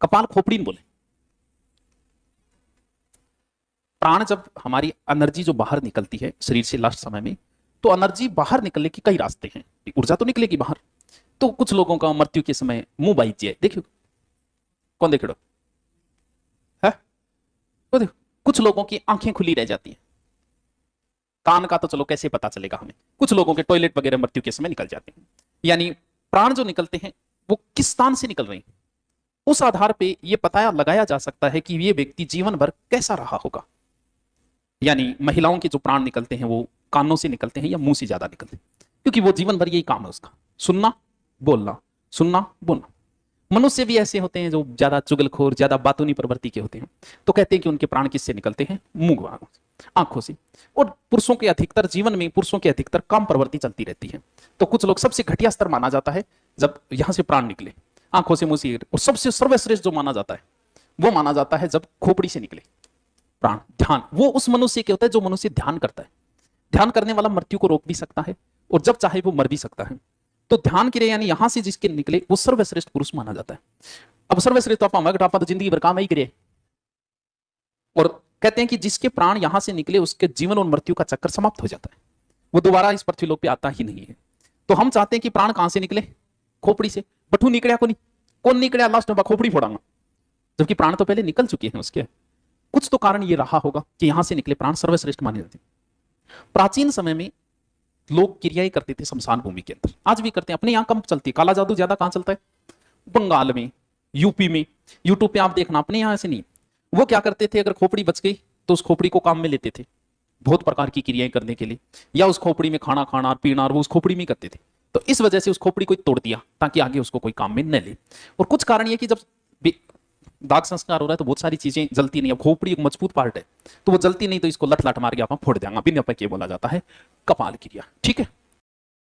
कपाल खोपड़ी बोले। प्राण जब हमारी एनर्जी जो बाहर निकलती है शरीर से लास्ट समय में, तो एनर्जी बाहर निकलने के कई रास्ते हैं, ऊर्जा तो निकलेगी बाहर। तो कुछ लोगों का मृत्यु के समय मुंह बाई जाए, देखियो कौन देख लो है, तो देखो कुछ लोगों की आंखें खुली रह जाती हैं। कान का तो चलो कैसे पता चलेगा हमें, कुछ लोगों के टॉयलेट वगैरह मृत्यु के समय निकल जाते हैं। यानी प्राण जो निकलते हैं वो किस स्थान से निकल रहे हैं, उस आधार पे ये पता लगाया जा सकता है कि ये व्यक्ति जीवन भर कैसा रहा होगा। यानी महिलाओं के जो प्राण निकलते हैं वो कानों से निकलते हैं या मुंह से ज्यादा निकलते हैं, क्योंकि वो जीवन भर यही काम है उसका, सुनना बोलना, सुनना बोलना। मनुष्य भी ऐसे होते हैं जो ज्यादा चुगलखोर, ज्यादा बातूनी प्रवृत्ति के होते हैं, तो कहते हैं कि उनके प्राण किससे निकलते हैं, मुंह आंखों से। और पुरुषों के अधिकतर जीवन में पुरुषों के अधिकतर काम प्रवृत्ति चलती रहती है। तो कुछ लोग सबसे घटिया स्तर माना जाता है जब यहां से प्राण निकले आंखों से, मुंह से। और सबसे सर्वश्रेष्ठ जो माना जाता है वो माना जाता है जब खोपड़ी से निकले प्राण, ध्यान। वो उस मनुष्य के होता है जो मनुष्य ध्यान करता है। ध्यान करने वाला मृत्यु को रोक भी सकता है और जब चाहे वो मर भी सकता है। तो ध्यान क्रिया यानी यहां से जिसके निकले वो सर्वश्रेष्ठ पुरुष माना जाता है। अब सर्वश्रेष्ठ तो आप तो जिंदगी भर काम ही करे। और कहते हैं कि जिसके प्राण यहां से निकले उसके जीवन और मृत्यु का चक्कर समाप्त हो जाता है, वो दोबारा इस पृथ्वीलोक पे आता ही नहीं है। तो हम चाहते हैं कि प्राण कहां से निकले, खोपड़ी से। बटू निकलिया को नहीं, कौन निकलिया लास्ट में खोपड़ी फोड़ांगा, जबकि प्राण तो पहले निकल चुके हैं उसके। कुछ तो कारण ये रहा होगा कि यहां से निकले प्राण सर्वश्रेष्ठ माने जाते हैं। प्राचीन समय में लोग क्रियाएं करते थे शमशान भूमि के अंदर, आज भी करते हैं। अपने यहां कम चलती है, काला जादू ज्यादा कहां चलता है, बंगाल में, यूपी में। यूट्यूब पे आप देखना, अपने यहां से नहीं। वो क्या करते थे, अगर खोपड़ी बच गई तो उस खोपड़ी को काम में लेते थे बहुत प्रकार की क्रियाएं करने के लिए, या उस खोपड़ी में खाना खाना पीना, और वो उस खोपड़ी में करते थे। तो इस वजह से उस खोपड़ी को तोड़ दिया ताकि आगे उसको कोई काम में न ले। और कुछ कारण ये कि जब दाग संस्कार हो रहा है तो बहुत सारी चीजें जलती नहीं। अब खोपड़ी एक मजबूत पार्ट है तो वो जलती नहीं, तो इसको लट लट मार के आप फोड़ देंगे। बिना पे बोला जाता है कपाल क्रिया, ठीक है।